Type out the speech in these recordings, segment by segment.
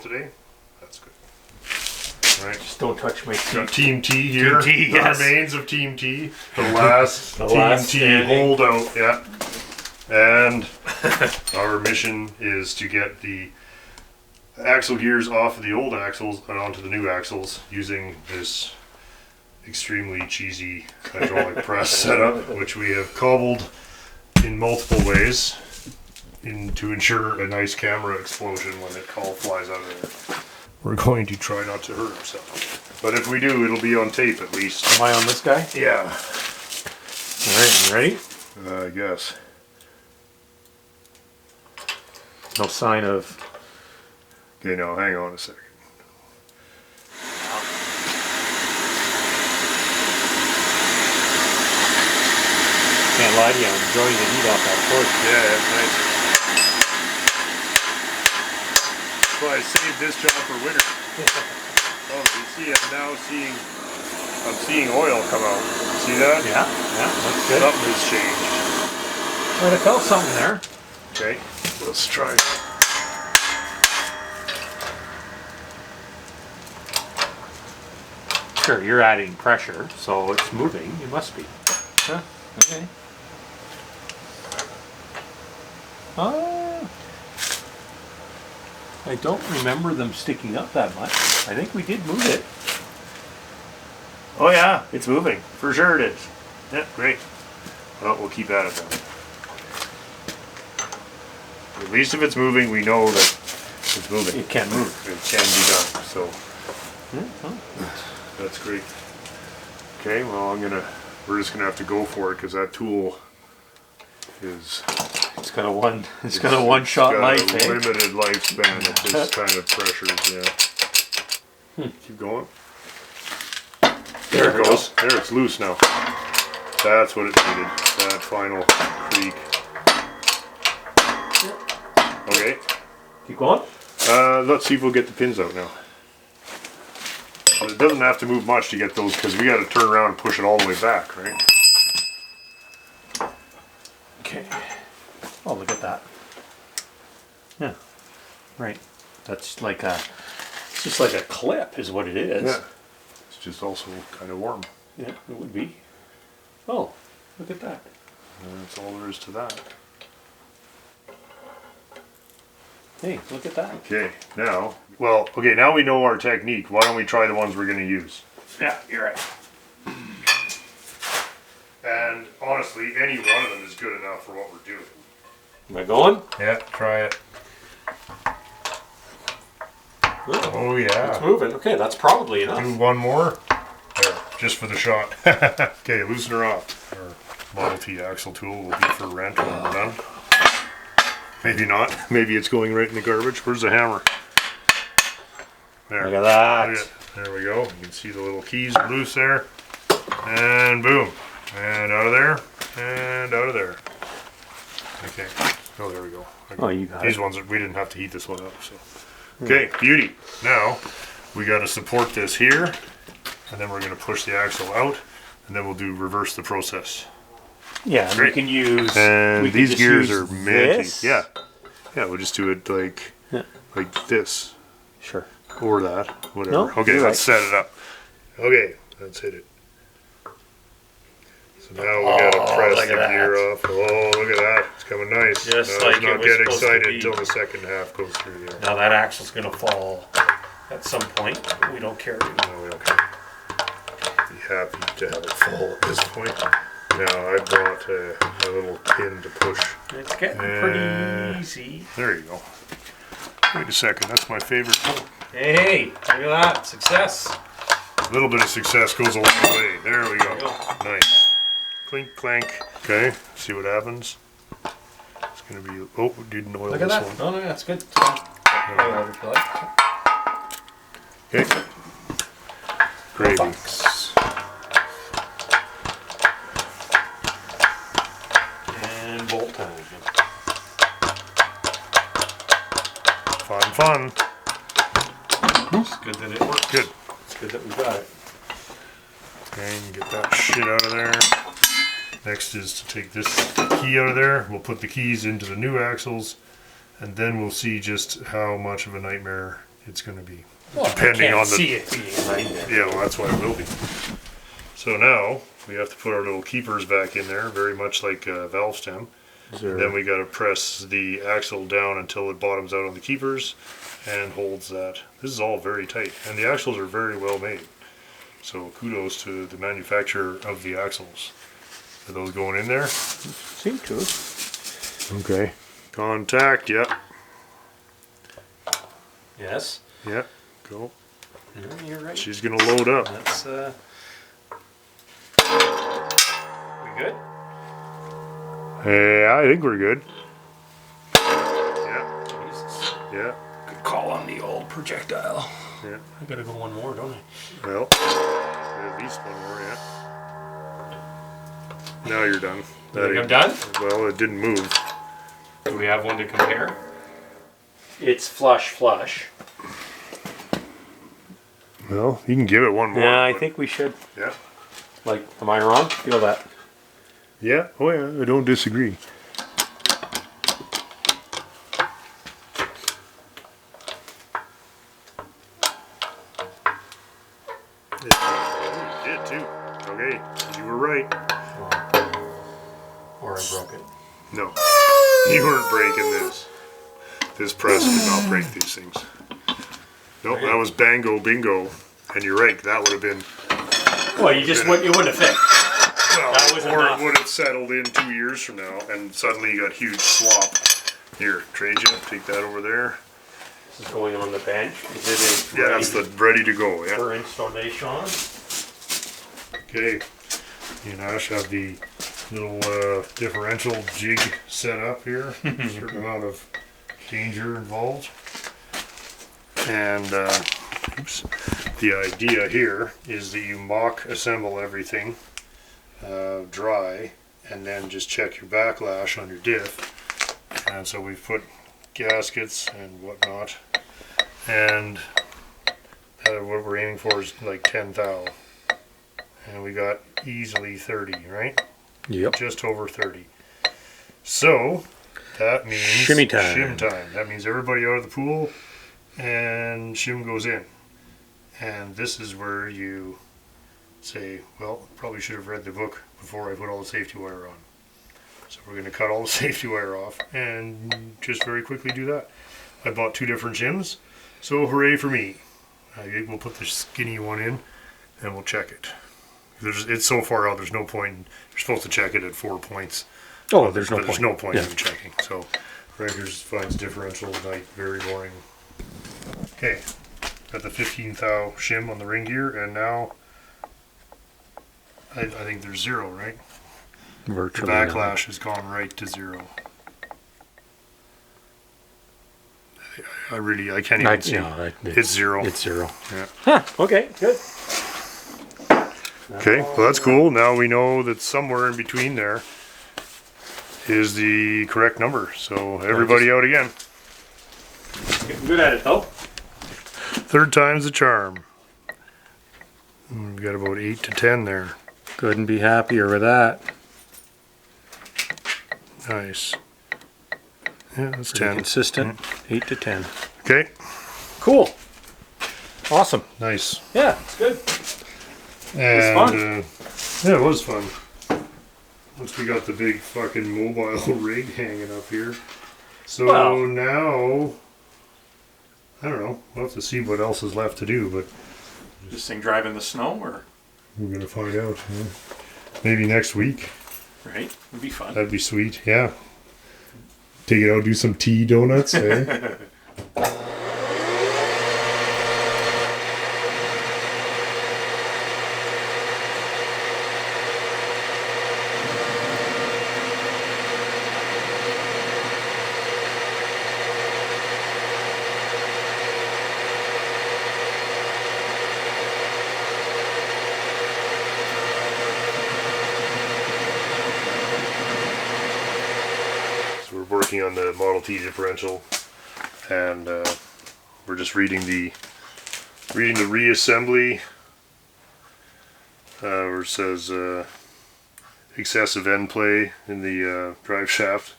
down today. That's good. All right. Just don't touch my seat. Got Team T here. Team T, the yes. remains of Team T. The last The Team last T standing. holdout. Yeah. And our mission is to get the axle gears off of the old axles and onto the new axles using this extremely cheesy hydraulic press setup, which we have cobbled in multiple ways to ensure a nice camera explosion when it flies out of there. We're going to try not to hurt ourselves, but if we do, it'll be on tape at least. Am I on this guy? Yeah. Alright, you ready? I guess. No sign of... Okay, now hang on a second. Can't lie to you, I'm enjoying the heat off that torch. Yeah, that's nice. That's why I saved this job for winter. Oh, you see, I'm seeing oil come out. See that? Yeah, that's good. Something has changed. Well, I felt something there. Okay, let's try. Sure, you're adding pressure, so it's moving. It must be. Huh? Okay. I don't remember them sticking up that much. I think we did move it. Oh yeah, it's moving. For sure it is. Yeah, great. Well, we'll keep at it then. At least if it's moving, we know that it's moving. It can move. It can be done, so that's great. Okay, well we're just gonna have to go for it because that tool is... It's got a one-shot life, It's got a eh? limited lifespan at this kind of pressures, yeah. Keep going. There it goes. There, it's loose now. That's what it needed. That final creak. Okay. Keep going. Let's see if we'll get the pins out now. It doesn't have to move much to get those because we got to turn around and push it all the way back, right? Okay. Oh, look at that. Yeah. Right. That's like it's just like a clip is what it is. Yeah. It's just also kind of warm. Yeah, it would be. Oh, look at that. And that's all there is to that. Hey, look at that. Okay, now we know our technique. Why don't we try the ones we're going to use? Yeah, you're right. And honestly, any one of them is good enough for what we're doing. Am I going? Yeah, try it. Oh yeah. It's moving. Okay, that's probably enough. Do one more. There, just for the shot. Okay, loosen her off. Our Model T axle tool will be for rent when we're done. Maybe not. Maybe it's going right in the garbage. Where's the hammer? There. Look at that. Look at, there we go. You can see the little keys are loose there. And boom. And out of there. And out of there. Okay. Oh, there we go. Oh, you got These it. ones, we didn't have to heat this one up. So. Okay, beauty. Now, we got to support this here. And then we're going to push the axle out. And then we'll reverse the process. Yeah, and we can use. And we can these just gears use are minty. this. Yeah. Yeah, we'll just do it like this. Sure. Or that. Whatever. No, Okay, you're let's right. set it up. Okay, let's hit it. So now we gotta press look the at gear that. off. Oh, look at that. It's coming nice. Just now, like let's not it was get supposed to excited be. until the second half goes through there. Now that axle's gonna fall at some point. We don't care. No, we don't care. Be happy to have it fall at this point. Now I brought a little pin to push. It's getting pretty easy. There you go. Wait a second, that's my favorite. Hey, look at that. Success. A little bit of success goes a long way. There we go. Nice. Clink, clank. Okay, see what happens. It's going to be... Oh, we didn't oil Look at this that. one. Oh, no, that's good. Okay. Gravy. Thanks. And bolt time. Fun. It's good that it works. Good. It's good that we got it. Okay, and get that shit out of there. Next is to take this key out of there. We'll put the keys into the new axles, and then we'll see just how much of a nightmare it's going to be, Well, depending I can't on the... see it being right there. Yeah, well, that's why it will be. So now, we have to put our little keepers back in there, very much like a valve stem. Then we got to press the axle down until it bottoms out on the keepers and holds that. This is all very tight, and the axles are very well made. So kudos to the manufacturer of the axles. Are those going in there? Seem to. Okay. Contact, yep. Yes. Yep. Go. Yeah, you're right. She's gonna load up. That's we good? Yeah, I think we're good. Yeah. Jesus. Yeah. Good call on the old projectile. Yeah. I gotta go one more, don't I? Well, at least one more, yeah. Now you're done. You think I'm done? Well, it didn't move. Do we have one to compare? It's flush. Well, you can give it one more. Yeah, I think we should. Yeah. Like, am I wrong? Feel that. Yeah. Oh, yeah. I don't disagree. You did too. Okay, you were right. Or I broke it. No, you weren't breaking this. This press did not break these things. Nope, that was bango bingo. And you're right, that would have been... Well, you wouldn't have fit. Well, That was or enough. it would have settled in 2 years from now, and suddenly you got huge slop. Here, trade you, take that over there. This is going on the bench. Is it Yeah, that's the ready to go, yeah. for installation? Okay, you and Ash have the little differential jig set up here. Certain amount of danger involved. And oops, the idea here is that you mock assemble everything dry, and then just check your backlash on your diff. And so we've put gaskets and whatnot, and what we're aiming for is like 10 thou. And we got easily 30, right? Yep. Just over 30. So that means Shimmy time. Shim time. That means everybody out of the pool and shim goes in. And this is where you say, well, probably should have read the book before I put all the safety wire on. So we're going to cut all the safety wire off and just very quickly do that. I bought 2 different shims, so hooray for me. We'll put the skinny one in and we'll check it. It's so far out, there's no point. You're supposed to check it at 4 points. Oh, there's no But point. there's no point Yeah. in checking. So, Rangers finds differential night very boring. Okay, got the 15 thou shim on the ring gear, and now I think there's 0, right? The Virtually. backlash has gone right to 0. I can't even see. It's 0. It's 0. Yeah. Huh, okay, good. Okay, well that's cool. Now we know that somewhere in between there is the correct number. So everybody out again. Getting good at it though. 3rd time's the charm. We've got about 8 to 10 there. Couldn't be happier with that. Nice. Yeah, that's Pretty 10. consistent. 8 to 10. Okay, Cool. Awesome. nice. Yeah, it's good. And, fun. Yeah, it was fun. Once we got the big fucking mobile rig hanging up here. So Well. now, I don't know. We'll have to see what else is left to do, but This thing drive in the snow or we're going to find out. Yeah. Maybe next week. right? Would be fun. That'd be sweet. Yeah. Take it out, do some tea donuts. Eh? So we're working on the Model T differential, and we're just reading the reassembly where it says excessive end play in the drive shaft.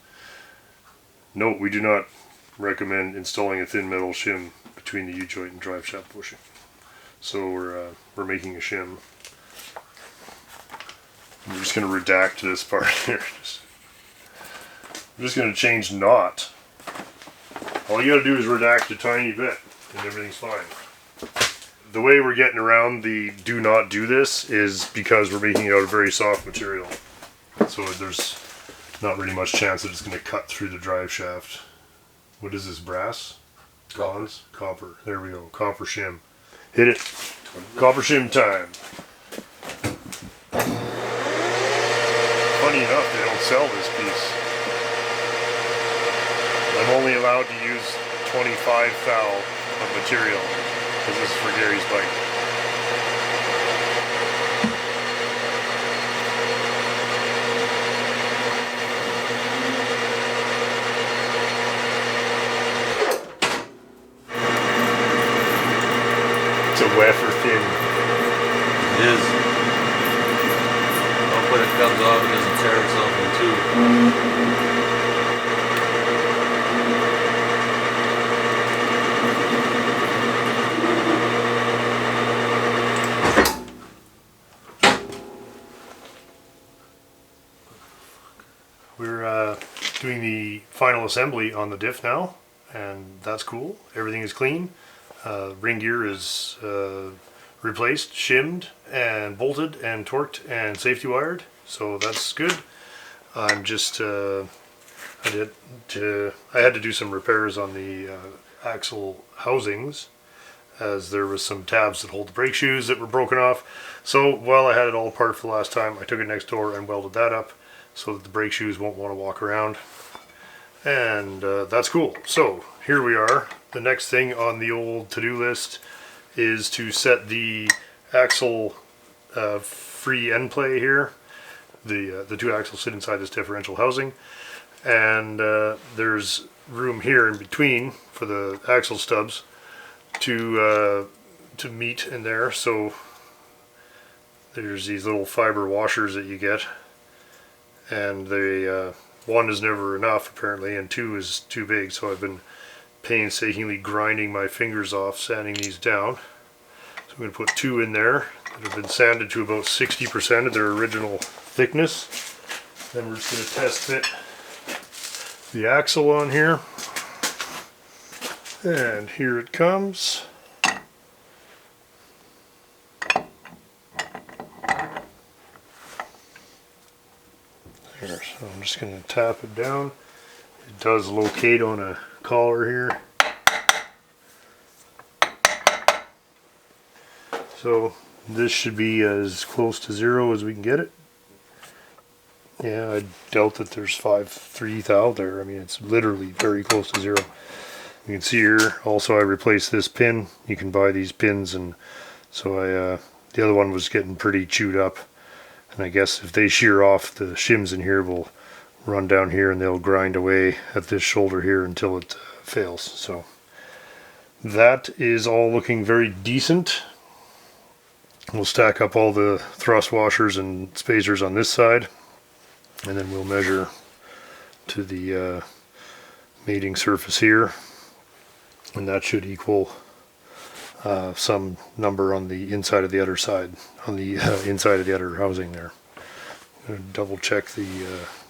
Note, we do not recommend installing a thin metal shim between the U-joint and drive shaft bushing. So we're making a shim. I'm just going to redact this part here. I'm just going to change knot. All you got to do is redact a tiny bit, and everything's fine. The way we're getting around the do not do this is because we're making it out of very soft material. So there's not really much chance that it's going to cut through the drive shaft. What is this, brass? Bronze? Copper. There we go. Copper shim. Hit it. Copper shim time. Funny enough, they don't sell this piece. I'm only allowed to use 25 thou of material because this is for Gary's bike. It's a wafer thin. It is. Hope when it comes off, it doesn't tear itself in two. We're doing the final assembly on the diff now, and that's cool. Everything is clean. Ring gear is replaced, shimmed, and bolted, and torqued, and safety wired. So that's good. I'm just I had to do some repairs on the axle housings, as there was some tabs that hold the brake shoes that were broken off. So while I had it all apart for the last time, I took it next door and welded that up so that the brake shoes won't want to walk around. And that's cool. So here we are. The next thing on the old to-do list is to set the axle free end play here. The two axles sit inside this differential housing, and there's room here in between for the axle stubs to meet in there. So there's these little fiber washers that you get, and they one is never enough apparently, and two is too big. So I've been painstakingly grinding my fingers off sanding these down. So I'm going to put two in there that have been sanded to about 60% of their original thickness. Then we're just going to test fit the axle on here, and here it comes. There, so I'm just going to tap it down. It does locate on a collar here. So this should be as close to zero as we can get it. Yeah, I doubt that there's 5/3 thou there. I mean, it's literally very close to zero. You can see here also I replaced this pin. You can buy these pins, and so the other one was getting pretty chewed up, and I guess if they shear off, the shims in here will run down here and they'll grind away at this shoulder here until it fails. So that is all looking very decent. We'll stack up all the thrust washers and spacers on this side, and then we'll measure to the mating surface here, and that should equal some number on the inside of the other side, on the inside of the other housing there. I'm going to double check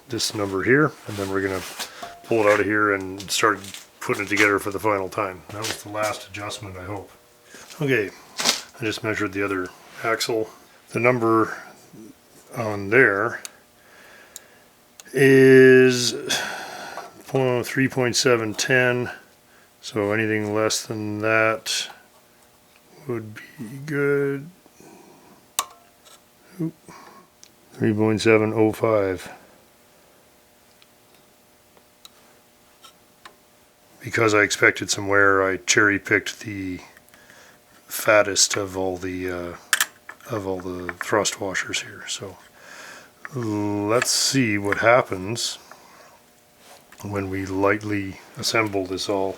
this number here, and then we're going to pull it out of here and start putting it together for the final time. That was the last adjustment, I hope. Okay, I just measured the other axle. The number on there is 3.710, so anything less than that would be good. 3.705. Because I expected some wear, I cherry picked the fattest of all the thrust washers here. So let's see what happens when we lightly assemble this all.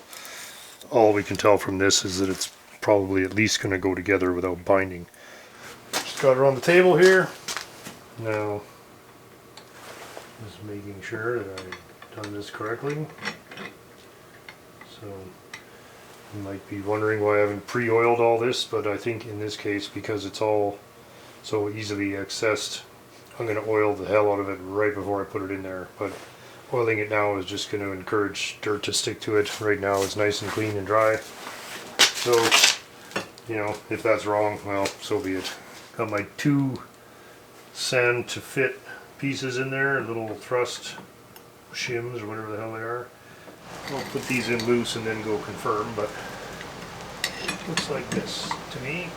All we can tell from this is that it's probably at least going to go together without binding. Just got it on the table here. Now, just making sure that I've done this correctly. So You might be wondering why I haven't pre-oiled all this, but I think in this case, because it's all so easily accessed, I'm going to oil the hell out of it right before I put it in there. But oiling it now is just going to encourage dirt to stick to it. Right now it's nice and clean and dry. So, you know, if that's wrong, well, so be it. Got my 2 sand to fit pieces in there, little thrust shims or whatever the hell they are. I'll put these in loose and then go confirm, but it looks like this to me.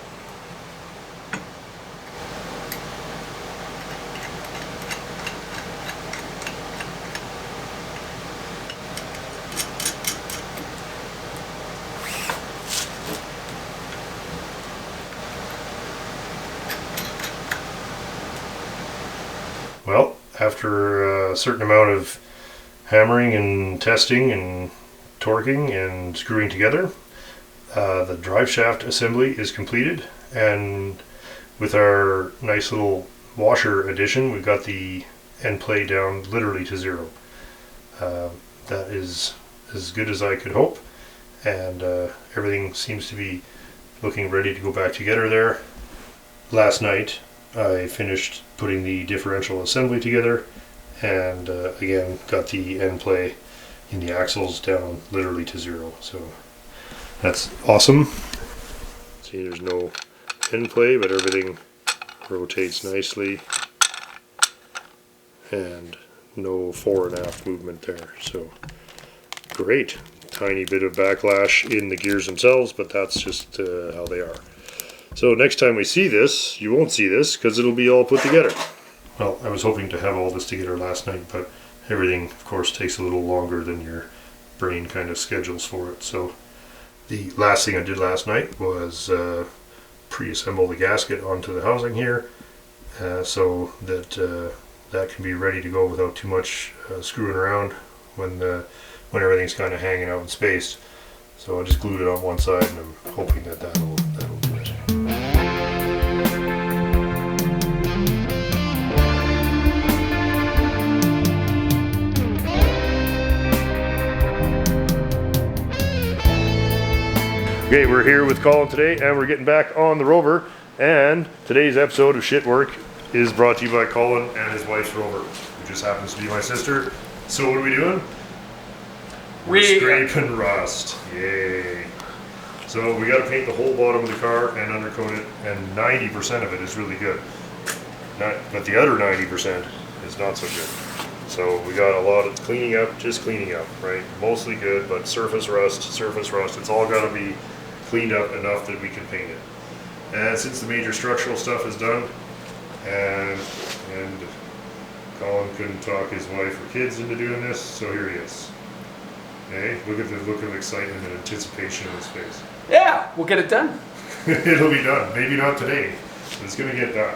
Well, after a certain amount of hammering and testing and torquing and screwing together, the drive shaft assembly is completed, and with our nice little washer addition, we've got the end play down literally to 0. That is as good as I could hope, and everything seems to be looking ready to go back together there. Last night I finished putting the differential assembly together, and again got the end play in the axles down literally to 0. So that's awesome. See, there's no end play, but everything rotates nicely, and no fore and aft movement there. So great. Tiny bit of backlash in the gears themselves, but that's just how they are. So next time we see this, you won't see this because it'll be all put together. Well, I was hoping to have all this together last night, but everything, of course, takes a little longer than your brain kind of schedules for it. So the last thing I did last night was pre-assemble the gasket onto the housing here, so that that can be ready to go without too much screwing around when everything's kind of hanging out in space. So I just glued it on one side, and I'm hoping that that'll do it. Okay, we're here with Colin today, and we're getting back on the Rover, and today's episode of Shit Work is brought to you by Colin and his wife's Rover, who just happens to be my sister. So what are we doing? We're scraping rust. Yay. So we got to paint the whole bottom of the car and undercoat it, and 90% of it is really good. But the other 90% is not so good. So we got a lot of cleaning up, just cleaning up, right? Mostly good, but surface rust, it's all got to be cleaned up enough that we can paint it. And since the major structural stuff is done, and Colin couldn't talk his wife or kids into doing this, so here he is. Hey, look at the look of excitement and anticipation in his face. Yeah, we'll get it done. It'll be done. Maybe not today, but it's going to get done.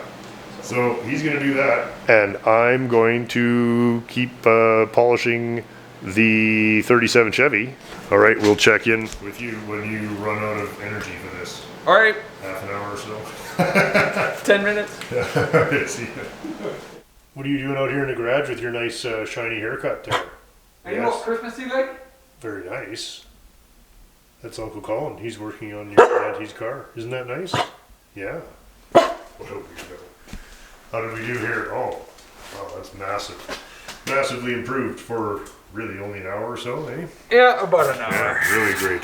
So he's going to do that, and I'm going to keep polishing the 37 Chevy. All right, we'll check in with you when you run out of energy for this. All right. Half an hour or so. 10 minutes. All right, see ya. What are you doing out here in the garage with your nice shiny haircut there? Are you all Christmassy like? Very nice. That's Uncle Colin. He's working on your auntie's car. Isn't that nice? Yeah. What a weirdo. How did we do here? Oh, wow, that's massive. Massively improved for really only an hour or so, eh? Yeah, about an hour. Yeah, really great.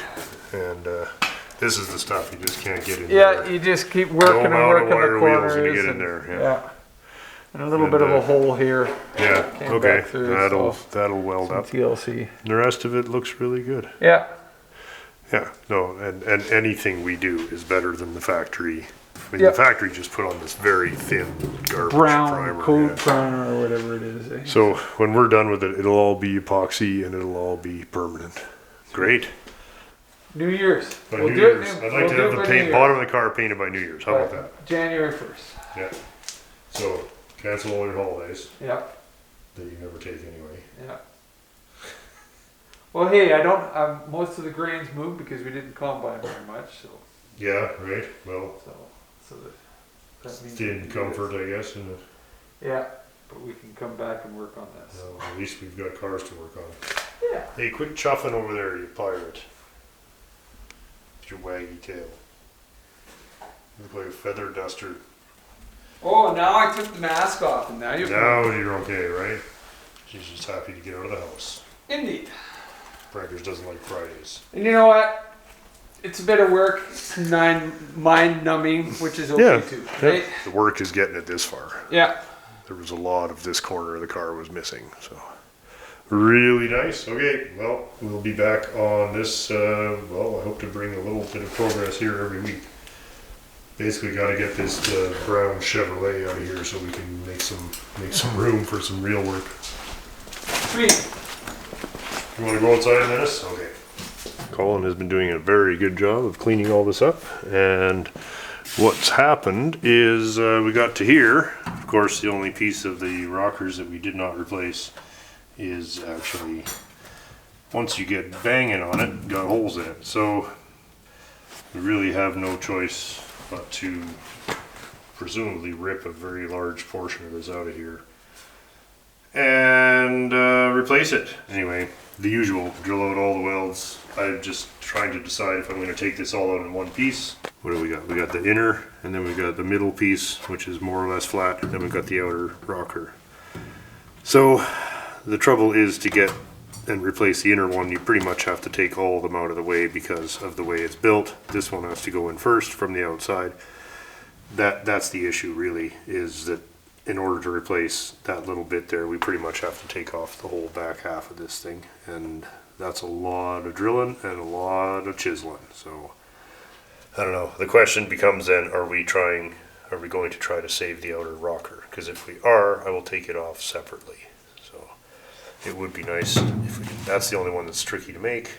And this is the stuff you just can't get in Yeah, there. you just keep working and No amount of working wire the wheels corners. when you get in there. Yeah. And a little bit of a hole here. Yeah, Came okay. back through, That'll weld some up. TLC. The rest of it looks really good. Yeah. Yeah, no, and anything we do is better than the factory. I mean, Yep. the factory just put on this very thin garbage Brown primer. coat yeah. primer or whatever it is. Eh? So when we're done with it, it'll all be epoxy and it'll all be permanent. Great. New Year's. By We'll New do Year's. it. I'd We'll like to do have it the by paint New bottom of the car painted by New Year's. How about that? January 1st. Yeah. So cancel all your holidays Yeah. that you never take anyway. Yeah. Well, hey, I don't. Most of the grains moved because we didn't combine very much. So. Yeah, right. Well, So that means thin comfort, I guess, and Yeah, but we can come back and work on this. well, at least we've got cars to work on. Yeah. Hey, quit chuffing over there, you pirate. your waggy tail. You look like a feather duster. Oh, now I took the mask off, and now you're. Now you're okay, right? She's just happy to get out of the house. Indeed. Braggers doesn't like Fridays. And you know what? It's a bit of work. It's mind numbing, which is okay too. Right? The work is getting it this far. Yeah. There was a lot of this corner of the car was missing, so really nice. Okay, well, we'll be back on this. Well, I hope to bring a little bit of progress here every week. Basically, got to get this brown Chevrolet out of here so we can make some room for some real work. Sweet. You want to go outside in this? Okay. Colin has been doing a very good job of cleaning all this up, and what's happened is we got to here. Of course, the only piece of the rockers that we did not replace is actually, once you get banging on it, got holes in it. So we really have no choice but to presumably rip a very large portion of this out of here and replace it. Anyway, the usual, drill out all the welds. I'm just trying to decide if I'm going to take this all out in one piece. What do we got? We got the inner, and then we got the middle piece, which is more or less flat, and then we got the outer rocker. So the trouble is to get and replace the inner one, you pretty much have to take all of them out of the way because of the way it's built. This one has to go in first from the outside. That's the issue really, is that in order to replace that little bit there, we pretty much have to take off the whole back half of this thing, and that's a lot of drilling and a lot of chiseling. So I don't know. The question becomes then, are we going to try to save the outer rocker? Because if we are, I will take it off separately. So it would be nice if we did. That's the only one that's tricky to make.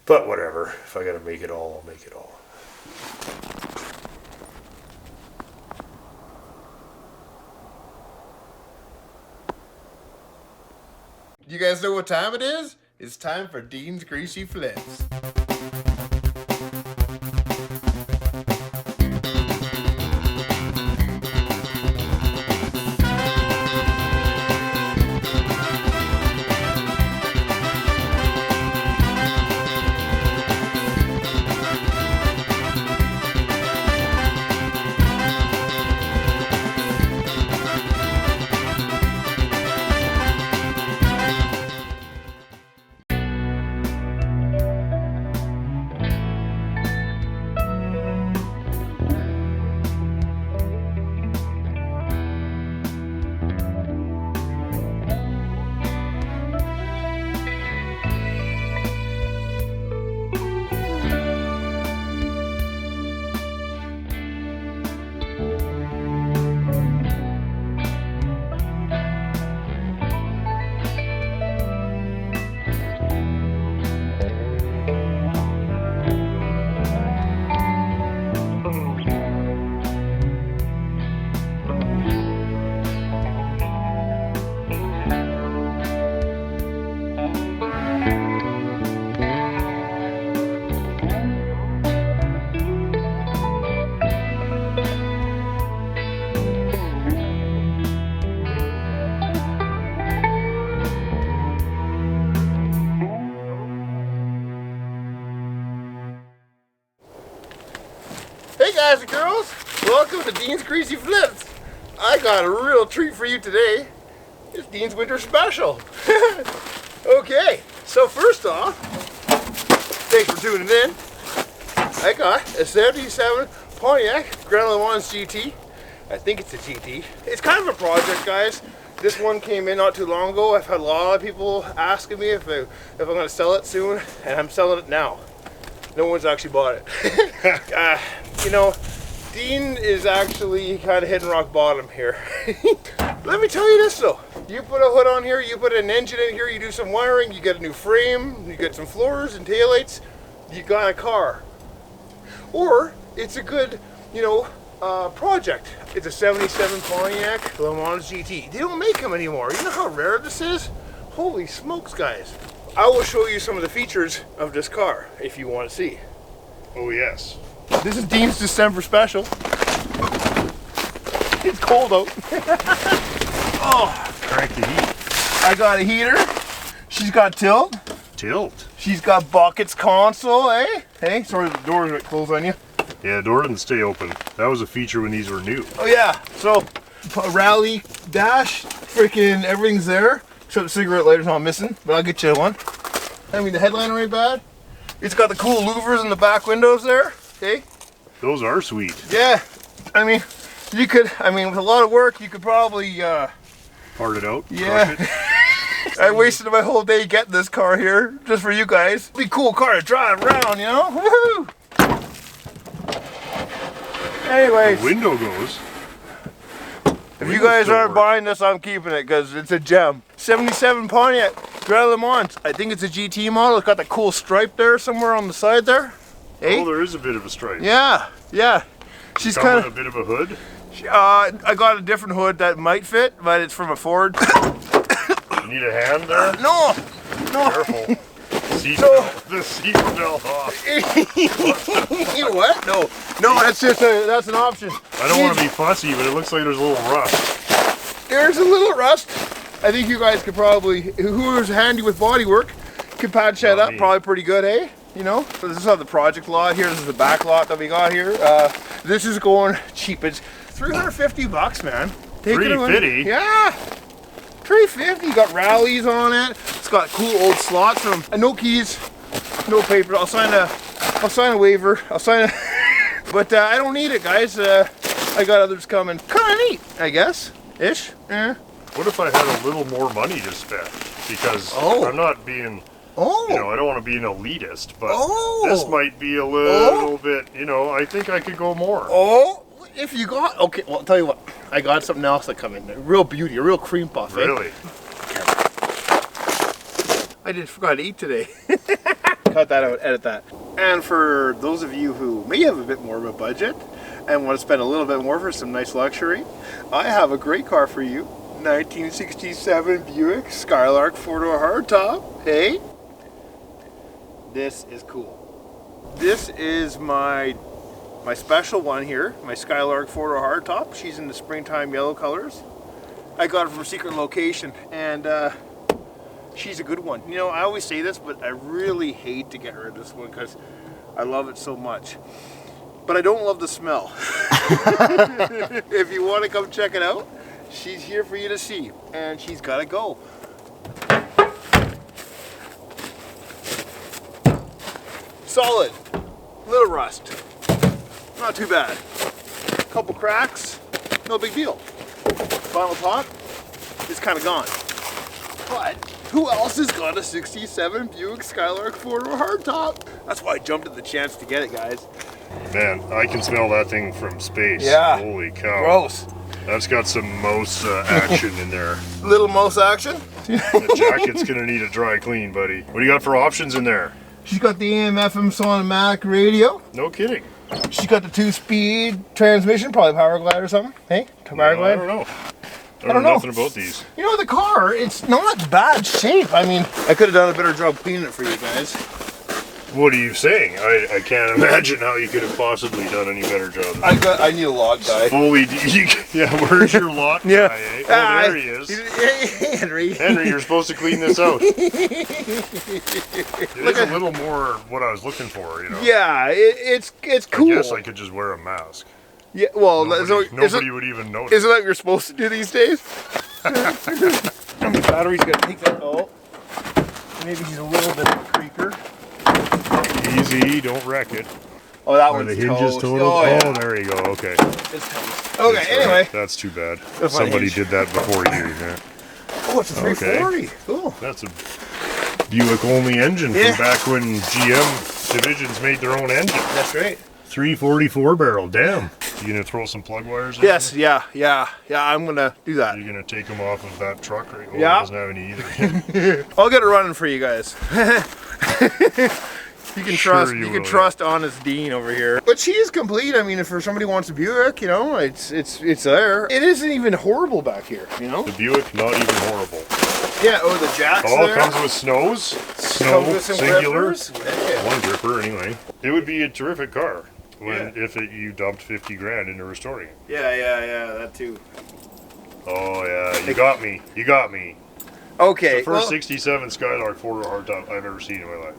But whatever. If I got to make it all, I'll make it all. You guys know what time it is? It's time for Dean's Greasy Flips. Hey guys and girls, welcome to Dean's Greasy Flips. I got a real treat for you today. It's Dean's Winter Special. Okay, so first off, thanks for tuning in. I got a 77 Pontiac Grand Le Mans GT. I think it's a GT. It's kind of a project, guys. This one came in not too long ago. I've had a lot of people asking me if I'm going to sell it soon, and I'm selling it now. No one's actually bought it. You know, Dean is actually kind of hitting rock bottom here. Let me tell you this though. You put a hood on here, you put an engine in here, you do some wiring, you get a new frame, you get some floors and taillights, you got a car. Or it's a good, project. It's a 77 Pontiac Le Mans GT. They don't make them anymore. You know how rare this is? Holy smokes, guys. I will show you some of the features of this car if you want to see. Oh yes. This is Dean's December special. It's cold out. Oh, Crank the heat. I got a heater. She's got tilt. Tilt. She's got buckets console, eh? Hey, sorry the doors are closed on you. Yeah, door didn't stay open. That was a feature when these were new. Oh yeah, so rally dash, freaking everything's there. Except the cigarette lighter's not missing, but I'll get you one. I mean the headliner ain't bad. It's got the cool louvers in the back windows there. Okay. Those are sweet. Yeah, I mean you could. I mean with a lot of work you could probably. Part it out. Yeah. Crush it. I wasted my whole day getting this car here just for you guys. Be a cool car to drive around, you know? Woohoo! Anyways, The window goes. if you guys aren't buying this, I'm keeping it because it's a gem. 77 Pontiac Grand Le Mans. I think it's a GT model. It's got the cool stripe there somewhere on the side there. Hey? Oh, there is a bit of a stripe. Yeah, yeah. She's Come kind with of. a bit of a hood. I got a different hood that might fit, but it's from a Ford. You need a hand there? No! No! Careful. Seat So- the seat fell off. You know what? No. No, that's just that's an option. I don't want to be fussy, but it looks like there's a little rust. There's a little rust. I think you guys could probably, whoever's handy with body work, could patch that Not up me. probably pretty good, eh? You know? So this is how the project lot here. This is the back lot that we got here. This is going cheap. It's $350, man. Take it away. $350? Yeah. $350. You got rallies on it. It's got cool old slots from no keys, no paper. I'll sign a waiver. I'll sign a but I don't need it, guys. I got others coming. Kinda neat, I guess. Ish. Yeah. What if I had a little more money to spend? Because Oh. I'm not being, Oh. you know, I don't want to be an elitist, but Oh. this might be a little bit, you know, I think I could go more. Oh, if you got okay, well I'll tell you what. I got something else that come in. A real beauty, a real cream puff. Eh? Really? I just forgot to eat today. Cut that out, edit that. And for those of you who may have a bit more of a budget and want to spend a little bit more for some nice luxury, I have a great car for you. 1967 Buick Skylark 4-door hardtop. Hey, this is cool. This is my special one here, my Skylark 4-door hardtop. She's in the springtime yellow colors. I got it from a secret location, and she's a good one. You know, I always say this, but I really hate to get rid of this one because I love it so much. But I don't love the smell. If you want to come check it out, she's here for you to see, and she's got to go. Solid. Little rust. Not too bad. Couple cracks. No big deal. Final top is kind of gone. But who else has got a 67 Buick Skylark 4-door hardtop? That's why I jumped at the chance to get it, guys. Man, I can smell that thing from space. Yeah. Holy cow. Gross. That's got some mouse action in there. Little mouse action. The jacket's gonna need a dry clean, buddy. What do you got for options in there? She's got the AM FM Sonomatic radio. No kidding. She's got the 2-speed transmission, probably power glide or something. Hey, power I glide. don't know. I don't don't know know. nothing about these. You know, the car, it's not bad shape. I mean, I could have done a better job cleaning it for you guys. What are you saying? I can't imagine how you could have possibly done any better job. I need a log guy. Fully, yeah. Where's your lot Yeah. guy? Eh? Oh, there he is. Hey, Henry. Henry, you're supposed to clean this out. It is a little more what I was looking for, you know. Yeah, it's cool. I guess I could just wear a mask. Yeah, well, Nobody would even notice. Isn't that what you're supposed to do these days? The battery's gonna take that. Oh, maybe he's a little bit of a creaker. Easy, don't wreck it. Oh, that Are one's the hinges toast. totaled? Oh, yeah. Oh, there you go. Okay. It's toast. Okay, anyway. That's too bad. That's my Somebody hinge. did that before you. Yeah. Oh, it's a 340. Cool. That's a Buick only engine Yeah. from back when GM divisions made their own engine. That's right. 344 barrel. Damn. You gonna throw some plug wires in? Yes, yeah. I'm gonna do that. You're gonna take them off of that truck, right? Oh, Yeah. It doesn't have any either. I'll get it running for you guys. You can Sure trust. you You can will, trust honest Dean over here. But she is complete. I mean, if somebody wants a Buick, you know, it's there. It isn't even horrible back here, you know. The Buick, not even horrible. Yeah. Oh, the jack's All there. comes with snows. Snow, Comes with some singular. grippers. Yeah. One gripper, anyway. It would be a terrific car when Yeah. if you dumped 50 grand into restoring it. Yeah. That too. Oh yeah, you got me. Okay. The first 67 Skylark 4-door hardtop I've ever seen in my life.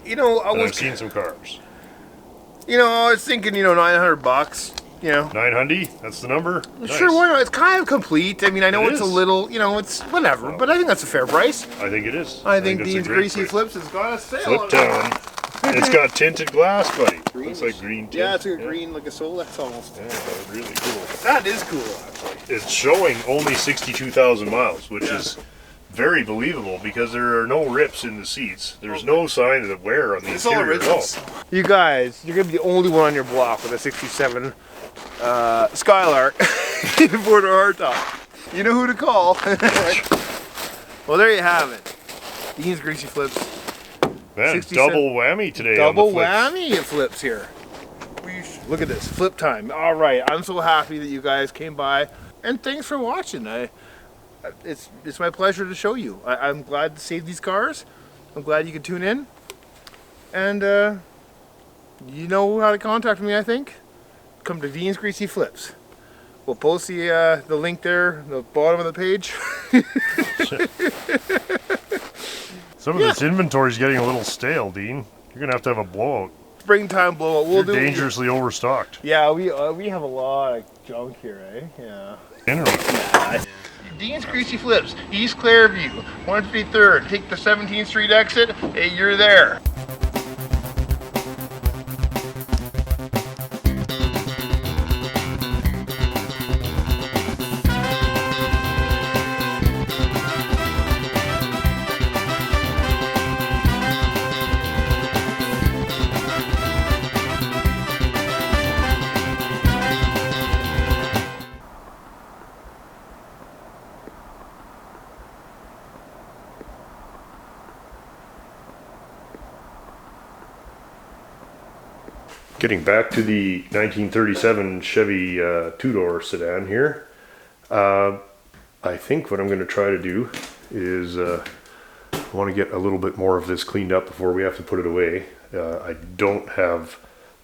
You know, And I've seen some cars. You know, I was thinking, you know, $900. You know, 900? That's the number? Sure, Nice. why not? It's kind of complete. I mean, I know It it's a is. little, you know, it's whatever, but I think that's a fair price. I think it is. I think that's a Dean's great Greasy price. Flips has got a sale. Flip on it. Town. It's got tinted glass, buddy. Green. Looks like green tint. Yeah, it's a green like a Solex almost. Yeah, that's really cool. That is cool, actually. It's showing only 62,000 miles, which is very believable because there are no rips in the seats. There's no sign of wear on the It's all interior at all. originals. You guys, you're gonna be the only one on your block with a '67 Skylark Ford or hardtop. You know who to call. Well, there you have it. Dean's Greasy Flips. Man, 67 double whammy today. Double on the flips. whammy it flips here. Look at this, flip time. All right, I'm so happy that you guys came by, and thanks for watching. It's my pleasure to show you. I'm glad to save these cars. I'm glad you could tune in, and you know how to contact me. I think come to Dean's Greasy Flips. We'll post the link there, the bottom of the page. Some of this inventory is getting a little stale, Dean. You're gonna have to have a blowout. Springtime blowout. We'll You're do. dangerously overstocked. Yeah, we have a lot of junk here, eh? Yeah. Anyway. Dean's Greasy Flips, East Clairview, 153rd. Take the 17th Street exit. Hey, you're there. Getting back to the 1937 Chevy two-door sedan here, I think what I'm going to try to do is I want to get a little bit more of this cleaned up before we have to put it away. I don't have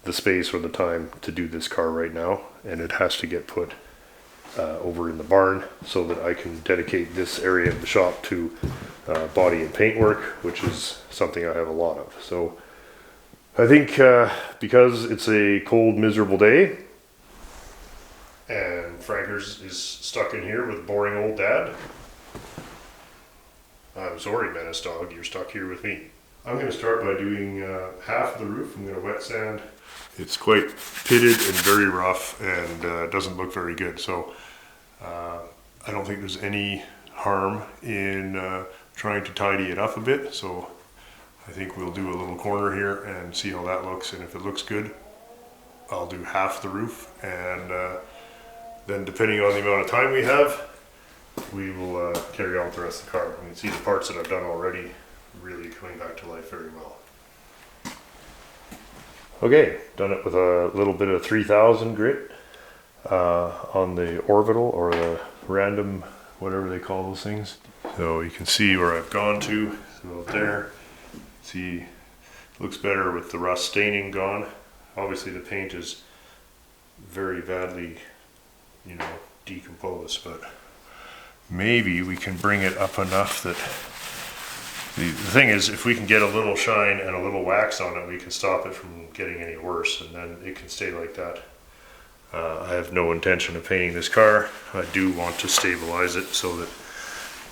the space or the time to do this car right now, and it has to get put over in the barn so that I can dedicate this area of the shop to body and paint work, which is something I have a lot of. So I think because it's a cold, miserable day, and Frankers is stuck in here with boring old dad. I'm sorry, Menace Dog, you're stuck here with me. I'm going to start by doing half of the roof. I'm going to wet sand. It's quite pitted and very rough, and doesn't look very good. So I don't think there's any harm in trying to tidy it up a bit. So I think we'll do a little corner here and see how that looks, and if it looks good, I'll do half the roof, and then depending on the amount of time we have, we will carry on with the rest of the car. You can see the parts that I've done already really coming back to life very well. Okay, done it with a little bit of 3000 grit on the orbital, or the random, whatever they call those things. So you can see where I've gone to, so there. See, looks better with the rust staining gone. Obviously the paint is very badly, you know, decomposed, but maybe we can bring it up enough that the thing is, if we can get a little shine and a little wax on it, we can stop it from getting any worse, and then it can stay like that. I have no intention of painting this car. I do want to stabilize it so that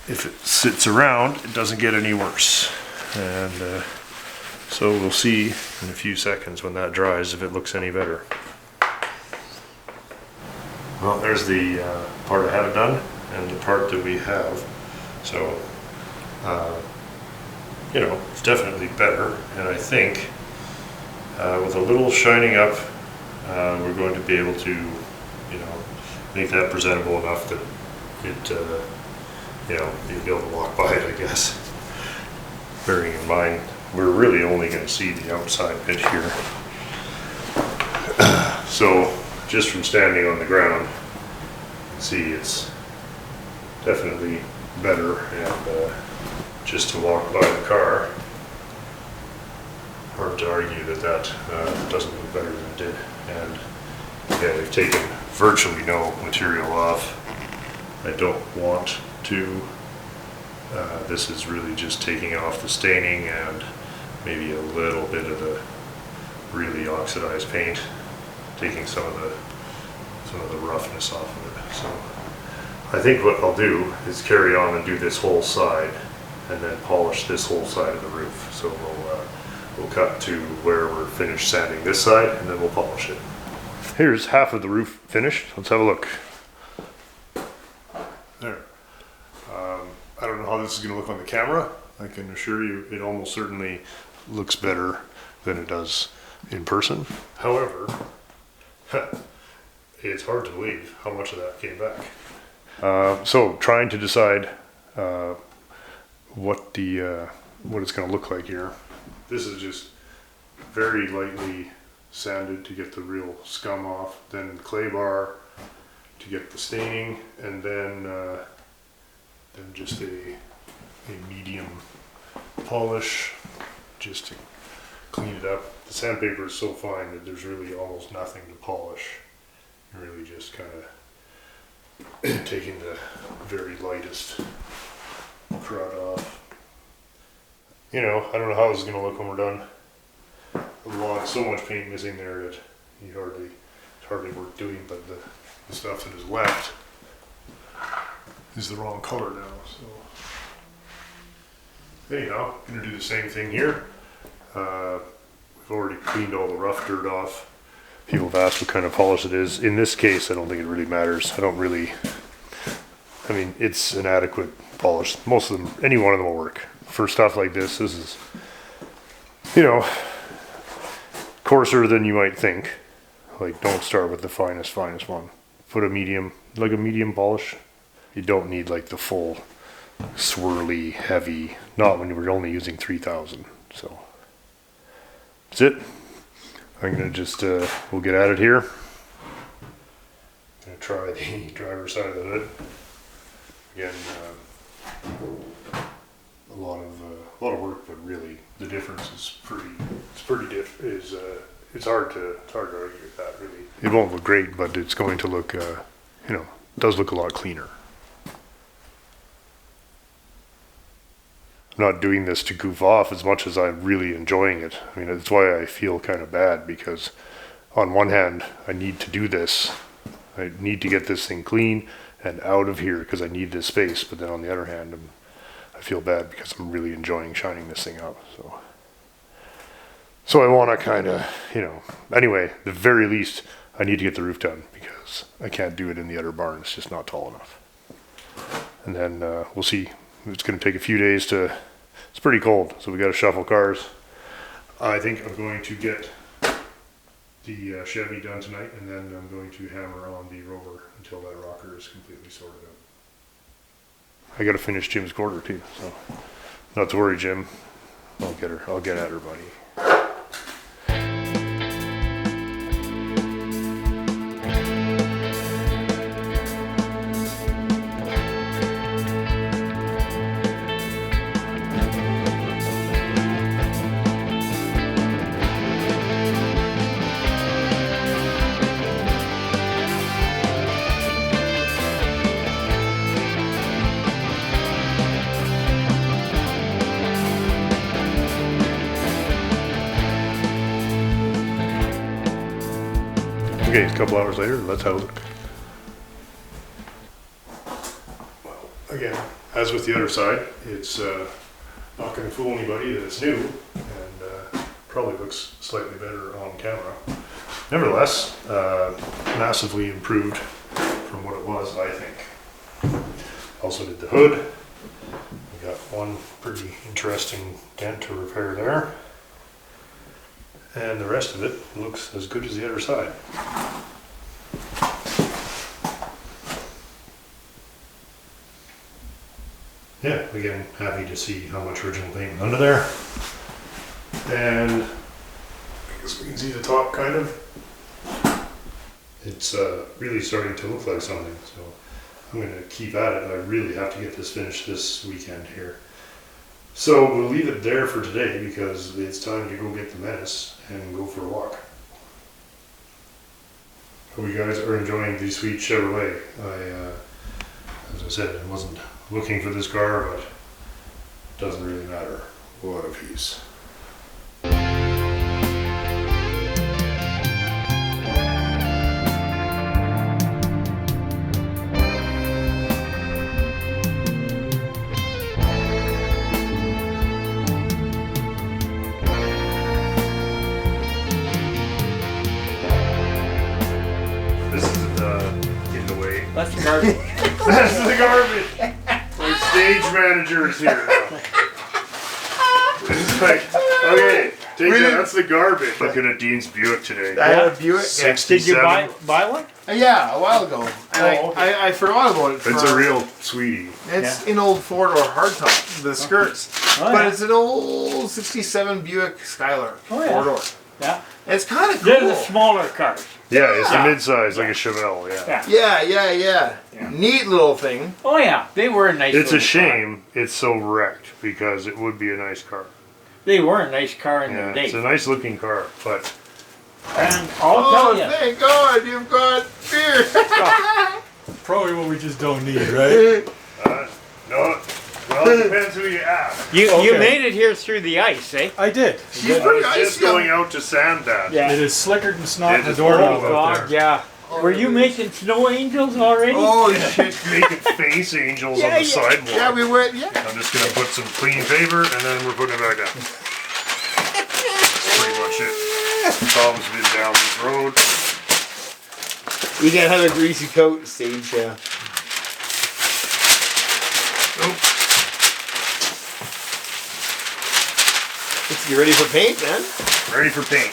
if it sits around, it doesn't get any worse. And so we'll see in a few seconds when that dries if it looks any better. Well, there's the part I haven't done and the part that we have. So, you know, it's definitely better. And I think with a little shining up, we're going to be able to, you know, make that presentable enough that it, you know, you'll be able to walk by it, I guess. Bearing in mind, we're really only going to see the outside bit here. So, just from standing on the ground, see it's definitely better, and just to walk by the car, hard to argue that that doesn't look better than it did. And yeah, they've taken virtually no material off. I don't want to. This is really just taking off the staining and maybe a little bit of the really oxidized paint, taking some of the roughness off of it. So I think what I'll do is carry on and do this whole side and then polish this whole side of the roof. So we'll cut to where we're finished sanding this side and then we'll polish it. Here's half of the roof finished. Let's have a look. There. I don't know how this is going to look on the camera. I can assure you it almost certainly looks better than it does in person. However, it's hard to believe how much of that came back. So trying to decide what it's going to look like here. This is just very lightly sanded to get the real scum off, then clay bar to get the staining, and then just a medium polish just to clean it up. The sandpaper is so fine that there's really almost nothing to polish. You're really just kind of taking the very lightest crud off. You know, I don't know how this is going to look when we're done. So much paint missing there that it's hardly worth doing, but the stuff that is left is the wrong color now. So anyhow, I'm going to do the same thing here. We've already cleaned all the rough dirt off. People have asked what kind of polish it is. In this case, I don't think it really matters. I mean, it's an adequate polish. Most of them, any one of them will work. For stuff like this is, you know, coarser than you might think. Like, don't start with the finest one. Put a medium polish. You don't need like the full swirly, heavy, not when you were only using 3000. So that's it. I'm gonna just, we'll get at it here. I'm gonna try the driver's side of the hood. Again, a lot of work, but really the difference is it's hard to argue with that, really. It won't look great, but it's going to look, it does look a lot cleaner. I'm not doing this to goof off as much as I'm really enjoying it. I mean, that's why I feel kind of bad, because on one hand, I need to do this. I need to get this thing clean and out of here because I need this space. But then on the other hand, I feel bad because I'm really enjoying shining this thing up. So I want to kind of, anyway, at the very least, I need to get the roof done because I can't do it in the other barn. It's just not tall enough. And then we'll see. It's going to take a few days it's pretty cold, so we got to shuffle cars. I think I'm going to get the Chevy done tonight, and then I'm going to hammer on the Rover until that rocker is completely sorted out. I got to finish Jim's quarter too, so not to worry, Jim. I'll get at her, buddy. Okay, a couple hours later, let's have a look. Well, again, as with the other side, it's not going to fool anybody that it's new, and probably looks slightly better on camera. Nevertheless, massively improved from what it was, I think. Also did the hood. We got one pretty interesting dent to repair there. And the rest of it looks as good as the other side. Yeah, again, happy to see how much original paint was under there. And I guess we can see the top kind of. It's really starting to look like something, so I'm going to keep at it. I really have to get this finished this weekend here. So we'll leave it there for today because it's time to go get the Menace and go for a walk. Hope you guys are enjoying the sweet Chevrolet. As I said, I wasn't looking for this car, but it doesn't really matter what a piece. That's the garbage. That's the garbage. My stage manager is here now. It's like, okay, take that. That's the garbage. Looking at Dean's Buick today. I had a Buick. 67. Did you buy one? Yeah, a while ago. And Oh, okay. I forgot about it. It's for- a real sweetie. It's an old four-door hardtop, the skirts. Oh, But yeah. it's an old 67 Buick Skylar, Oh, yeah. four-door. Yeah. It's kind of They're cool. the smaller cars. Yeah, it's Yeah. a mid-size, like a Chevelle, yeah. Yeah. Yeah. Neat little thing. Oh yeah, they were a nice. It's a little shame it's so wrecked because it would be a nice car. Car. They were a nice car in Yeah, the day. it's a nice looking car, but And I'll Oh, tell you, thank God you've got beer. Probably what we just don't need, right? no. Well, it depends who you ask. you Okay. made it here through the ice, eh? I did. She's I pretty was just icy. going out to sand that. It is slicker than snot in It the is doorknob horrible. out God, there. yeah. Were you making snow angels already? Oh shit. Making face angels Yeah, on the yeah. sidewalk. Yeah, we went. Yeah. I'm just gonna put some clean paper and then we're putting it back down. That's pretty much it. Tom's been down this road. We gotta have a greasy coat stage. Yeah. Nope. Let's get ready for paint, man. Ready for paint.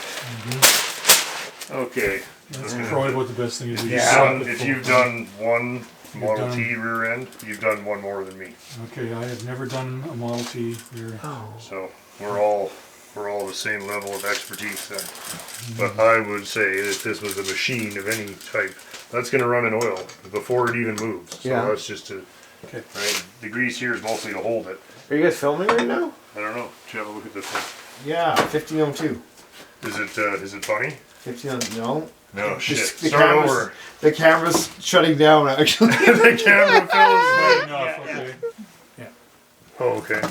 Okay. That's probably what the best thing is. We You've just done- slap it if full. you've done one Model done- T rear end, you've done one more than me. Okay, I have never done a Model T. Here. So we're all the same level of expertise there. But I would say that this was a machine of any type. That's going to run in oil before it even moves. So Yeah. that's just to, Okay. right? The grease here is mostly to hold it. Are you guys filming right now? I don't know. Should have a look at this one. Yeah, 1502. Is it funny? 1502. No. No shit. Just the Start camera's- over. The camera's shutting down actually. The camera Fair fell enough, okay. Oh, okay.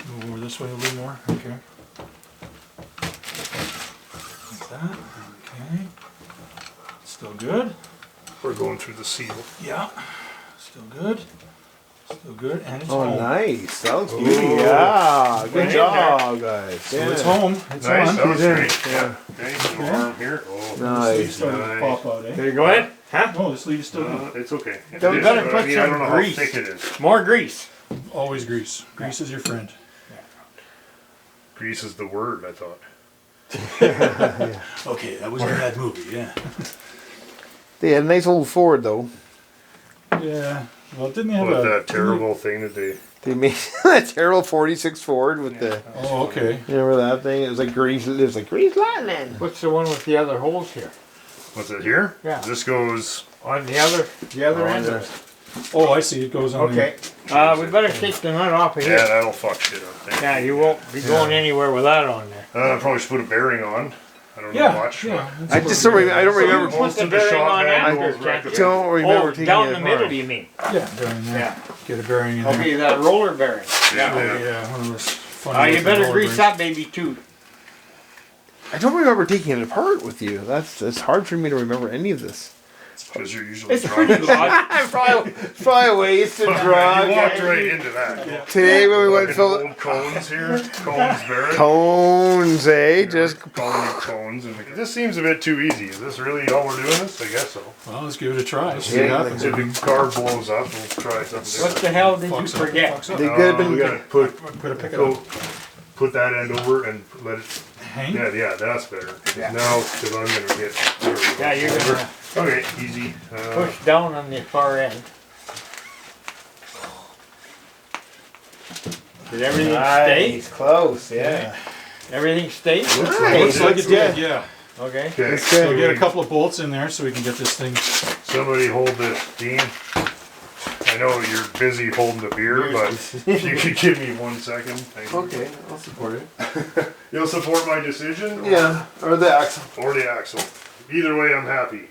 Move over this way a little more. Okay. Like that. Okay. Still good. We're going through the seal. Yeah. Still good. Still good. And it's Oh, home. nice. That looks Ooh. beauty. Yeah. Good Right job, guys. So it's home. It's Nice. on. That was Yeah. great. Yeah. Okay. Your arm here. Oh. Sleeves Nice. started to Nice. pop out, eh? There you go ahead. Huh? No, the sleeve's still good. It's okay. Don't It is, gotta but put I some don't know grease. how thick it is. More grease. Always grease. Grease is your friend. Grease is the word, I thought. Okay, that was a bad movie, yeah. They had a nice old Ford though. Yeah. Well, didn't they have What, a... that terrible thing that they... They made that terrible 46 Ford with the. Oh, okay. You remember that thing? It was like grease. It was like grease lightning. What's the one with the other holes here? What's it here? Yeah. This goes... On the other end of it. Oh, I see. It goes on Okay. We better take the nut off of Yeah, here. that'll fuck shit up. Yeah, you won't be going anywhere with that on there. I probably should put a bearing on. I don't Yeah, know much. yeah. I just don't. I don't remember. Put Most the of the bearing shop on manuals after, can't you? Don't remember Oh, taking down it the apart. middle, you mean? Yeah, down there. Yeah. Get a bearing in there. Okay, that roller bearing. Yeah. Oh, yeah, one of those funny You looking better roller grease bearings. that baby too. I don't remember taking it apart with you. It's hard for me to remember any of this. Because you're usually It's drunk. pretty logical. Probably a waste to You draw. walked right into that. Today when we went Fucking fill old cones here. Cones Barrett. cones, eh? Just calling it cones. And this seems a bit too easy. Is this really all we're doing this? I guess so. Well, let's give it a try. See Yeah, what happens. If the car blows up, we'll try something What different. the hell did you Fucks up, forget? fucks up. they could have We been. gotta put Put a pick it up. put that end over and let it. Hang? Yeah, that's better. Now, because I'm gonna get. Yeah, you're gonna Okay, easy. push down on the far end. Did everything stay? Close, yeah. Everything stayed? Looks like it did, yeah. Okay. Okay, That's So good. get a couple of bolts in there so we can get this thing. somebody hold this, Dean. I know you're busy holding the beer, but if you could give me 1 second. Thank you. Okay, I'll support it. You'll support my decision? Or, Yeah, or the axle. or the axle. Either way, I'm happy.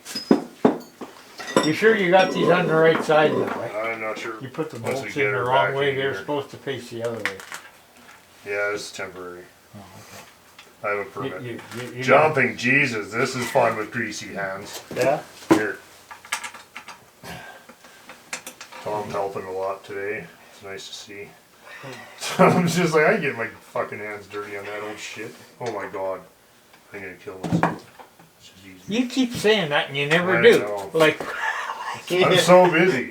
You sure you got these on the right side that way? I'm not sure. You put the Once we bolts get in the her wrong back way, in they're here. supposed to face the other way. Yeah, it's temporary. I have a permit. You Jumping, Jesus, this is fun with greasy hands. Yeah? Here. Tom's helping a lot today. It's nice to see. I'm just like, I get my fucking hands dirty on that old shit. Oh my god. I'm gonna kill myself. It's just easy. You keep saying that and you never I do. know. Like, I'm so busy.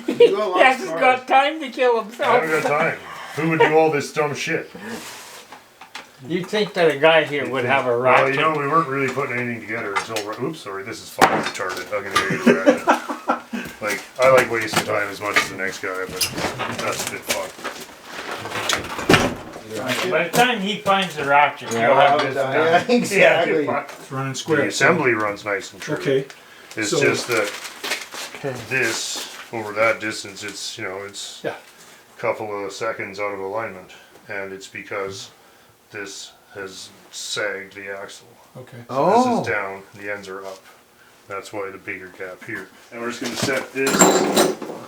You go He hasn't got time to kill I himself. haven't got time. Who would do all this dumb shit? You'd think that a guy here would have a right. Well, you know, we weren't really putting anything together until. Oops, sorry, this is fucking retarded. I'm gonna get you that. Like, I like wasting time as much as the next guy, but that's a bit fun. By the time he finds the ratchet, Yeah, you'll have this done. yeah, exactly. It's running The square. assembly runs nice and true. Okay. It's so- just that this, over that distance, it's, you know, it's Yeah. a couple of seconds out of alignment. And it's because this has sagged the axle. Okay. So this is down, the ends are up. That's why the bigger gap here. And we're just going to set this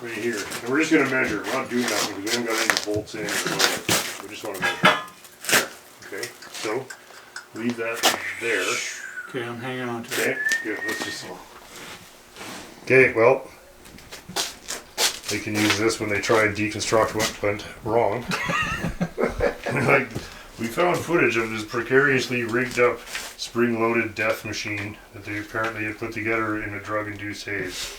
right here. And we're just going to measure. We're not doing nothing because we haven't got any bolts in or whatever. We just want to measure. Okay, so leave that there. Okay, I'm hanging on to it. Okay, good. Let's just. Okay, well, they can use this when they try and deconstruct what went wrong. Like, we found footage of this precariously rigged up spring-loaded death machine that they apparently had put together in a drug-induced haze.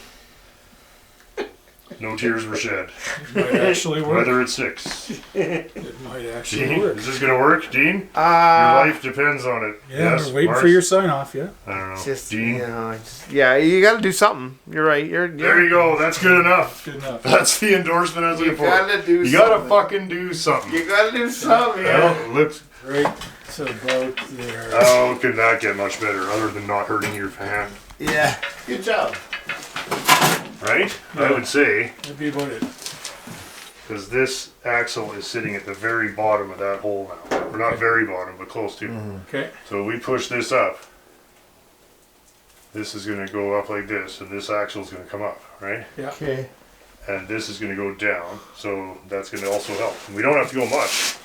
No tears were shed. It might actually work. Weather at 6. It might actually Dean, work. is this gonna work, Dean? Your life depends on it. Yeah, Yes, we're waiting Mars? for your sign off, yeah. I don't know. Just, Dean? you know, yeah, you got to do something. You're right. There you go. That's good enough. Good enough. That's the endorsement I was looking for. gotta do You gotta something. fucking do something. You got to do something. Well, it looks. Right to about there. Oh, could not get much better other than not hurting your hand. Yeah. Good job. Right? I would say, That'd be about it. because this axle is sitting at the very bottom of that hole now. Or not very bottom, but close to. Okay. So we push this up. This is going to go up like this, and this axle is going to come up, right? Okay. And this is going to go down, so that's going to also help. And we don't have to go much,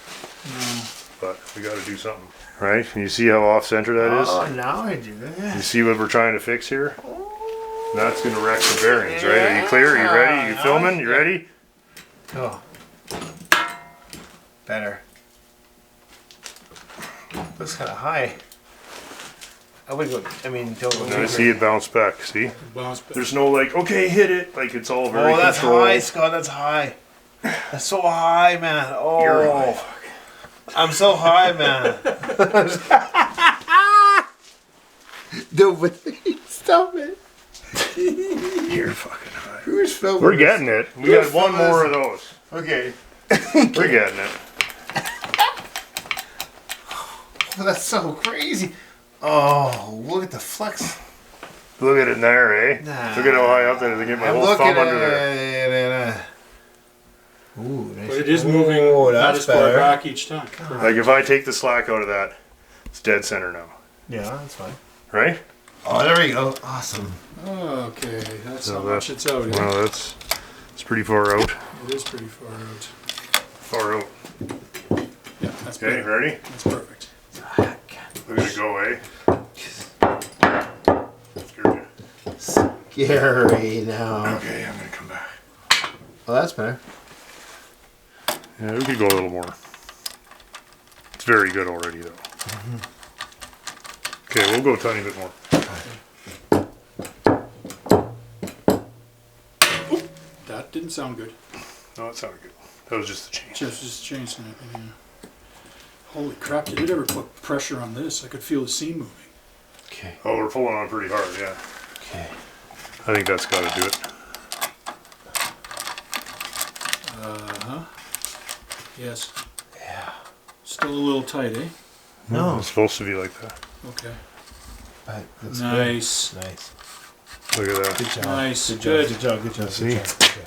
but we got to do something. Right? Can you see how off-center that is? Oh, now I do. Yeah. You see what we're trying to fix here? That's going to wreck the bearings, right? Are you clear? Are you ready? You filming? You ready? Oh. Better. Looks kind of high. I would go. I mean, don't go. Now I see it bounce back. See? Bounce back. There's no like, okay, hit it. Like it's all very Oh, that's controlled. high, Scott. That's high. That's so high, man. Oh, You're high. I'm so high, man. No, but stop it. You're fucking high. Who's filming? We're this? getting it. We got one more of those. Okay. We're getting it. Oh, that's so crazy. Oh, look at the flex. Look at it in there, eh? Nah. Look at how high up that is. I get my I'm whole looking thumb at under there. it. Ooh, nice. But it is moving Oh, not that's as far better. back each time. Like if I take the slack out of that, it's dead center now, Yeah, that's fine. right? Oh, there we go. Awesome. Okay, that's So how much it's out. Yeah. Well, it's pretty far out. It is pretty far out. Far out. Yeah, that's Okay, better. ready? That's perfect. Look at it go, eh? Screw you. Scary now. Okay, I'm gonna come back. Oh, that's better. Yeah, we could go a little more. It's very good already, though. Okay, we'll go a tiny bit more. That didn't sound good. No, that sounded good. That was just the change. Just change snapping. Yeah. Holy crap! Did it ever put pressure on this? I could feel the seam moving. Okay. Oh, we're pulling on pretty hard, yeah. Okay. I think that's got to do it. Huh? Yes. Yeah. Still a little tight, eh? No. It's supposed to be like that. Okay. But that's Nice. good. Nice. Look at that. Good job. Nice. Good Good. job. Good job. Good job. See? Good job. Good job.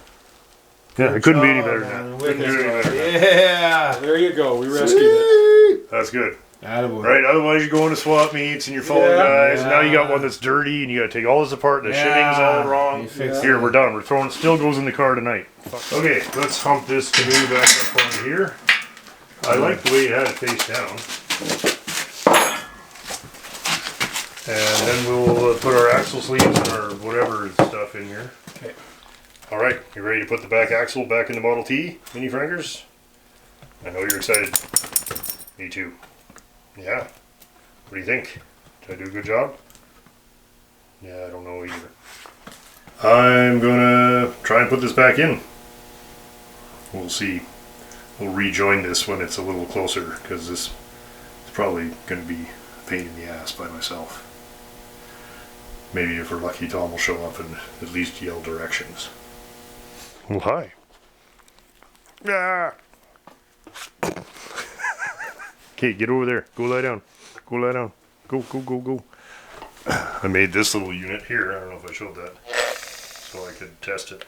Yeah, it couldn't be any Oh, better man, than that. wicked Couldn't do any job. better than that. Yeah. There you go. We rescued it. That's good. Attaboy. Right? Otherwise, you're going to swap meets and you're following guys. And now you got one that's dirty and you got to take all this apart. And the shipping's all wrong. You fixed Here, it. we're done. We're throwing. It still goes in the car tonight. Okay, let's hump this canoe back up onto here. I like the way you had it face down. And then we'll put our axle sleeves and our whatever stuff in here. Okay. All right, you ready to put the back axle back in the Model T, Mini Frankers? I know you're excited. Me too. Yeah. What do you think? Did I do a good job? Yeah, I don't know either. I'm gonna try and put this back in. We'll see. We'll rejoin this when it's a little closer, because this is probably going to be a pain in the ass by myself. Maybe if we're lucky, Tom will show up and at least yell directions. Well, hi. Ah! Okay, get over there. Go lie down. Go lie down. Go, go, go, go. I made this little unit here. I don't know if I showed that. So I could test it.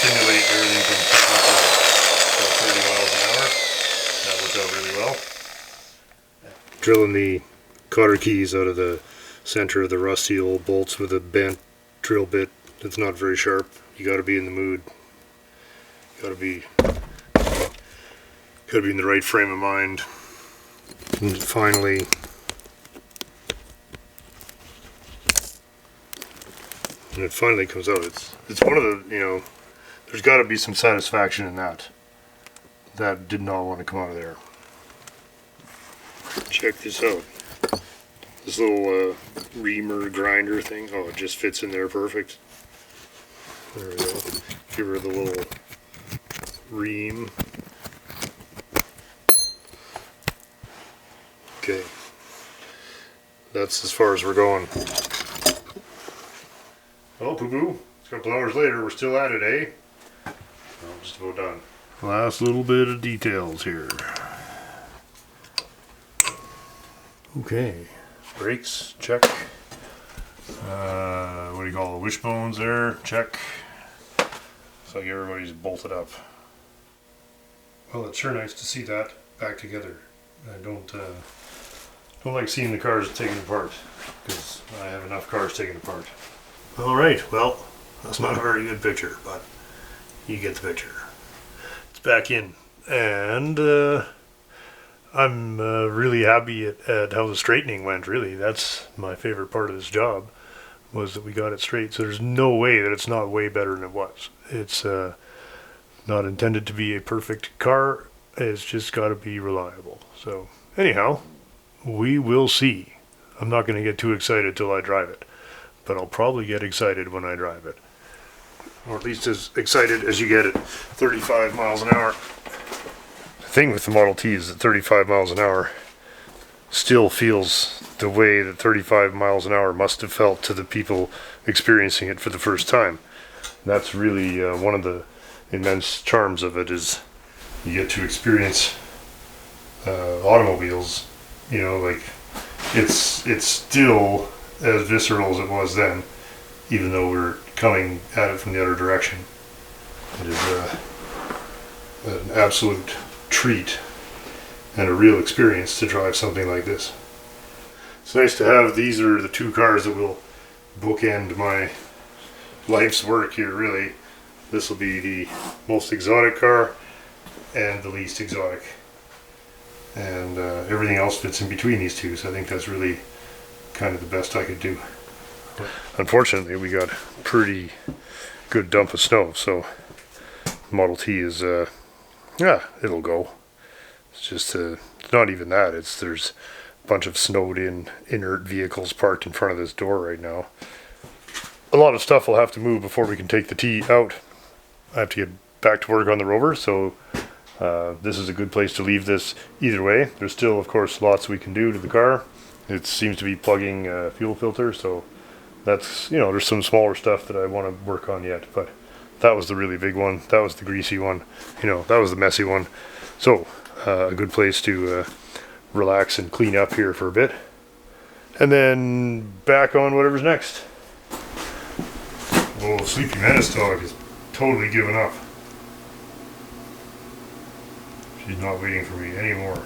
Simulate everything from 30 miles an hour. That worked out really well. Drilling the cotter keys out of the center of the rusty old bolts with a bent drill bit that's not very sharp. You got to be in the mood. Got to be in the right frame of mind. And finally, and it finally comes out. It's one of the, you know, there's got to be some satisfaction in that. That did not want to come out of there. Check this out. This little reamer grinder thing. Oh, it just fits in there perfect. There we go. Give her the little ream. Okay. That's as far as we're going. Oh, poo-poo. A couple hours later, we're still at it, eh? Well, just about done. Last little bit of details here. Okay. Brakes, check. What do you call the wishbones there? Check. Looks like everybody's bolted up. Well, it's sure nice to see that back together. I don't like seeing the cars taken apart, because I have enough cars taken apart. Alright, well, that's not a very good picture, but you get the picture. It's back in, and I'm really happy at how the straightening went, really. That's my favorite part of this job, was that we got it straight. So there's no way that it's not way better than it was. It's not intended to be a perfect car. It's just got to be reliable. So anyhow, we will see. I'm not going to get too excited till I drive it, but I'll probably get excited when I drive it. Or at least as excited as you get at 35 miles an hour. The thing with the Model T is that 35 miles an hour still feels the way that 35 miles an hour must have felt to the people experiencing it for the first time. That's really one of the immense charms of it, is you get to experience automobiles, you know, like it's still as visceral as it was then, even though we're coming at it from the other direction. It is an absolute treat and a real experience to drive something like this. It's nice to have, these are the two cars that will bookend my life's work here, really. This will be the most exotic car and the least exotic. And everything else fits in between these two, so I think that's really kind of the best I could do. Unfortunately, we got a pretty good dump of snow, so Model T is, yeah, it'll go. It's just, it's not even that, there's a bunch of snowed in inert vehicles parked in front of this door right now. A lot of stuff will have to move before we can take the T out. I have to get back to work on the Rover, so this is a good place to leave this either way. There's still, of course, lots we can do to the car. It seems to be plugging a fuel filter, so that's, you know, there's some smaller stuff that I want to work on yet, but that was the really big one. That was the greasy one. You know, that was the messy one. So, a good place to relax and clean up here for a bit. And then back on whatever's next. Oh, Sleepy Menace dog is totally given up. She's not waiting for me anymore.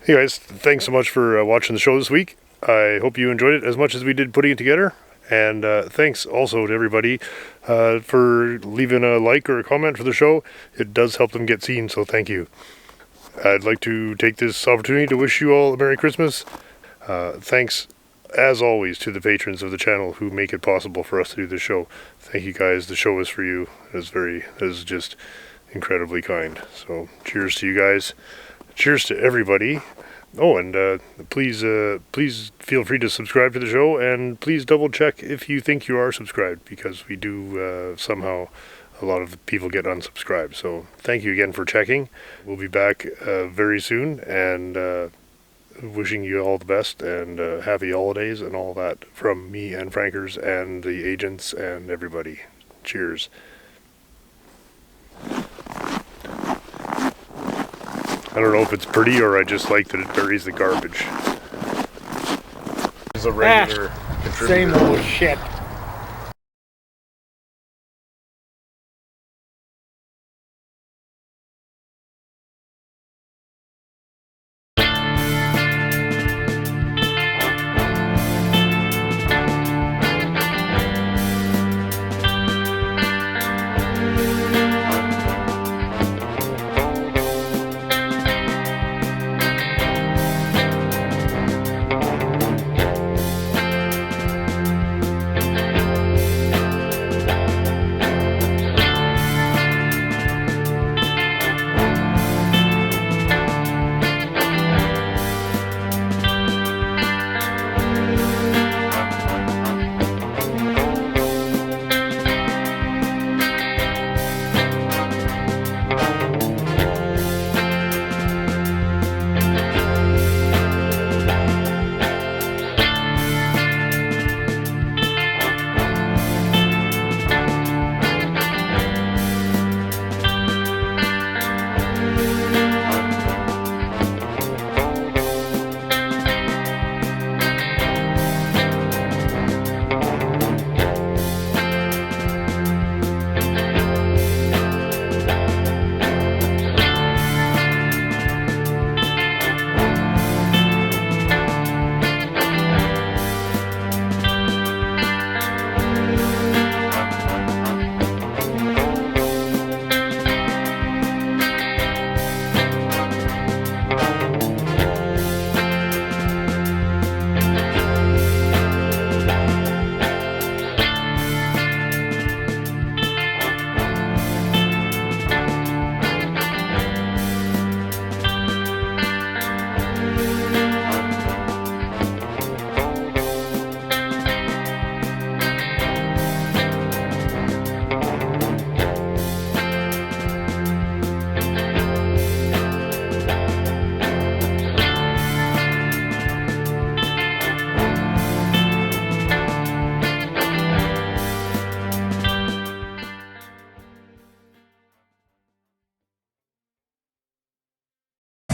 Hey guys, thanks so much for watching the show this week. I hope you enjoyed it as much as we did putting it together. And thanks also to everybody for leaving a like or a comment for the show. It does help them get seen, so thank you. I'd like to take this opportunity to wish you all a Merry Christmas. Thanks, as always, to the patrons of the channel who make it possible for us to do this show. Thank you guys. The show is for you. That is just incredibly kind. So cheers to you guys. Cheers to everybody. Oh, and please feel free to subscribe to the show, and please double check if you think you are subscribed, because we do somehow a lot of people get unsubscribed. So thank you again for checking. We'll be back very soon, and wishing you all the best and happy holidays and all that from me and Frankers and the agents and everybody. Cheers. I don't know if it's pretty or I just like that it buries the garbage. It's a regular contributor. Same old shit.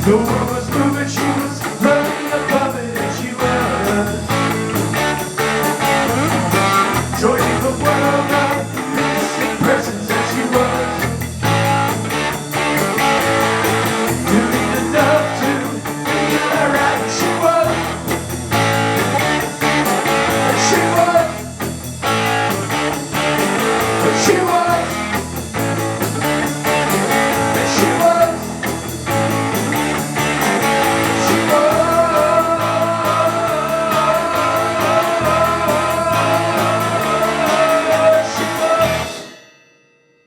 The world was moving.